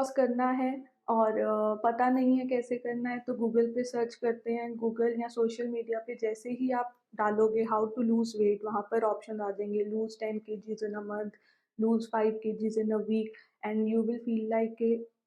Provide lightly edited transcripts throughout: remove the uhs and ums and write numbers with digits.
Loss करना है और पता नहीं है कैसे करना है तो गूगल पे सर्च करते हैं। गूगल या सोशल मीडिया पे जैसे ही आप डालोगे हाउ टू लूज़ वेट, वहाँ पर ऑप्शन आ जाएंगे lose 10 KGs in a month, lose 5 KGs in a week, and you will feel like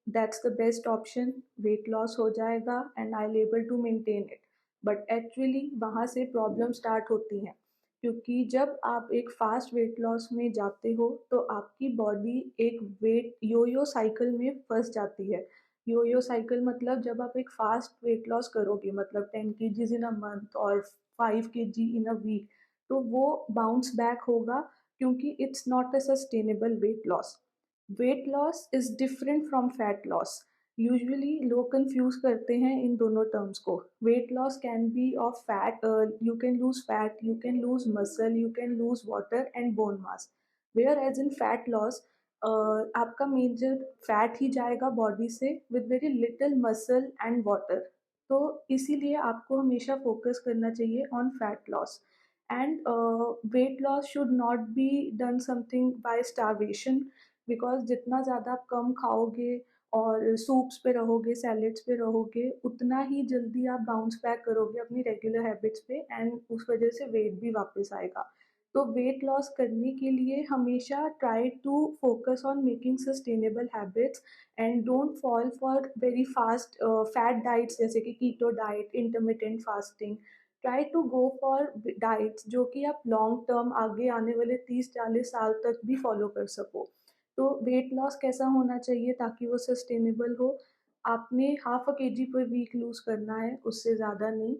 that's the best option, weight loss हो जाएगा and I am able to maintain it. But actually वहाँ से problem start होती हैं, क्योंकि जब आप एक फास्ट वेट लॉस में जाते हो तो आपकी बॉडी एक वेट यो-यो साइकिल में फँस जाती है। यो-यो साइकिल मतलब जब आप एक फास्ट वेट लॉस करोगे, मतलब 10 केजीज़ इन अ मंथ और 5 केजी इन अ वीक, तो वो बाउंस बैक होगा, क्योंकि it's not a sustainable weight loss. Weight loss is different from fat loss. Usually लोग कंफ्यूज करते हैं इन दोनों टर्म्स को। Weight loss can be of fat, you can lose fat, you can lose muscle, you can lose water and bone mass. Whereas in fat loss आपका major fat ही जाएगा body से with very little muscle and water. तो इसीलिए आपको हमेशा focus करना चाहिए on fat loss. And weight loss should not be done something bye starvation, because जितना ज़्यादा आप कम खाओगे और सूप्स पे रहोगे, सैलेड्स पे रहोगे, उतना ही जल्दी आप बाउंस बैक करोगे अपनी रेगुलर हैबिट्स पे एंड उस वजह से वेट भी वापस आएगा। तो वेट लॉस करने के लिए हमेशा try to focus on making sustainable habits and don't fall for very fast fat diets जैसे कि keto diet, intermittent fasting. Try to go for diets जो कि आप लॉन्ग टर्म आगे आने वाले 30-40 साल तक भी फॉलो कर सको। तो वेट लॉस कैसा होना चाहिए ताकि वो सस्टेनेबल हो? आपने half a KG per week lose करना है, उससे ज़्यादा नहीं।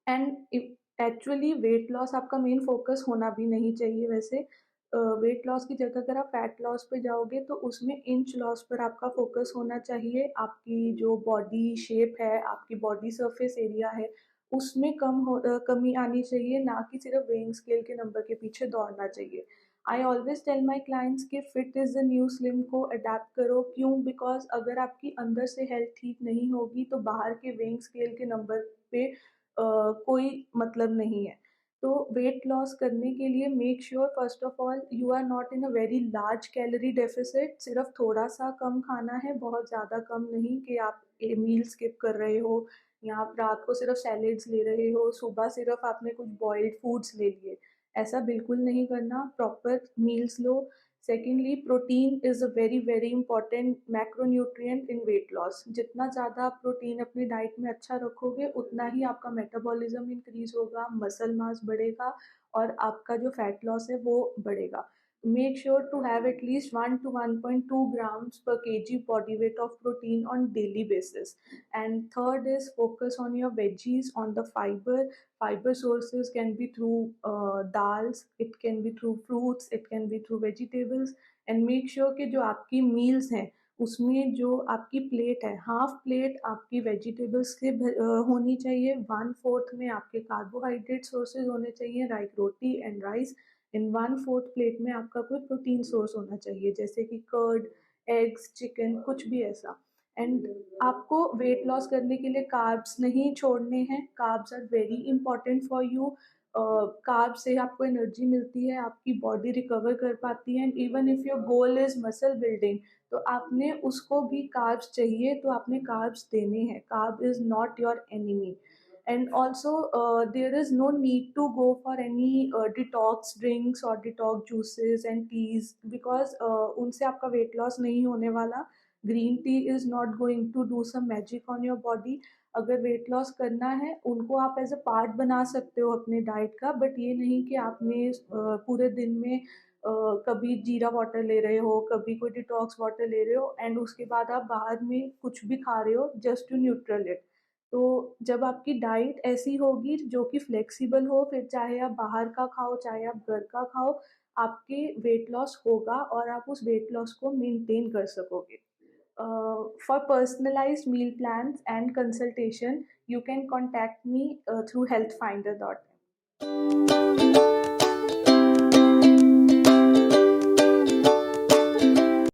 एंड एक्चुअली वेट लॉस आपका मेन फोकस होना भी नहीं चाहिए वैसे। वेट लॉस की जगह अगर आप फैट लॉस पे जाओगे तो उसमें इंच लॉस पर आपका फोकस होना चाहिए। आपकी जो बॉडी शेप है, आपकी बॉडी सरफेस एरिया है, उसमें कमी आनी चाहिए, ना कि सिर्फ वेइंग स्केल के नंबर के पीछे दौड़ना चाहिए। I always tell my clients कि fit is the new slim को अडेप्ट करो। क्यों? बिकॉज अगर आपकी अंदर से हेल्थ ठीक नहीं होगी तो बाहर के वेइंग स्केल के नंबर पे कोई मतलब नहीं है। तो वेट लॉस करने के लिए make sure first of all you are not in a very large calorie deficit. सिर्फ थोड़ा-सा कम खाना है, बहुत ज़्यादा कम नहीं कि आप मील स्किप कर रहे हो या आप रात को सिर्फ सैलेड्स ले रहे हो, सुबह सिर्फ आपने कुछ बॉइल्ड फूड्स ले लिए। ऐसा बिल्कुल नहीं करना, proper meals low. Secondly, protein is a very very important macronutrient in weight loss. जितना ज़्यादा आप प्रोटीन अपनी डाइट में अच्छा रखोगे, उतना ही आपका मेटाबॉलिज्म इंक्रीज होगा, मसल मास बढ़ेगा और आपका जो फैट लॉस है वो बढ़ेगा। Make sure to have at least 1 to 1.2 grams per kg body weight of protein on daily basis. And third is focus on your veggies, on the fiber. Fiber sources can be through dals, it can be through fruits, it can be through vegetables. And make sure कि जो आपकी meals हैं उसमें जो आपकी plate है, half plate आपकी vegetables से होनी चाहिए, 1/4 में आपके कार्बोहाइड्रेट सोर्सेज होने चाहिए like roti and rice, in 1/4 plate में आपका कोई प्रोटीन सोर्स होना चाहिए जैसे कि कर्ड, एग्स, चिकन, कुछ भी ऐसा। एंड आपको वेट लॉस करने के लिए कार्ब्स नहीं छोड़ने हैं। Carbs are very important for you. Carbs से आपको एनर्जी मिलती है, आपकी बॉडी रिकवर कर पाती है। And even if your goal is muscle building, तो आपने उसको भी कार्ब्स चाहिए, तो आपने कार्ब्स देने हैं। Carb is not your enemy. And also there is no need to go for any detox drinks or detox juices and teas, because उनसे आपका weight loss नहीं होने वाला। Green tea is not going to do some magic on your body. अगर weight loss करना है उनको आप एज अ पार्ट बना सकते हो अपने डाइट का, बट ये नहीं कि आपने पूरे दिन में कभी जीरा वाटर ले रहे हो, कभी कोई डिटॉक्स वाटर ले रहे हो एंड उसके बाद आप बाहर में कुछ भी खा रहे हो जस्ट टू न्यूट्रल इट। तो जब आपकी डाइट ऐसी होगी जो कि फ्लेक्सिबल हो, फिर चाहे आप बाहर का खाओ, चाहे आप घर का खाओ, आपके वेट लॉस होगा और आप उस वेट लॉस को मेंटेन कर सकोगे। For personalised meal plans and consultation, you can contact me through healthfinder.in.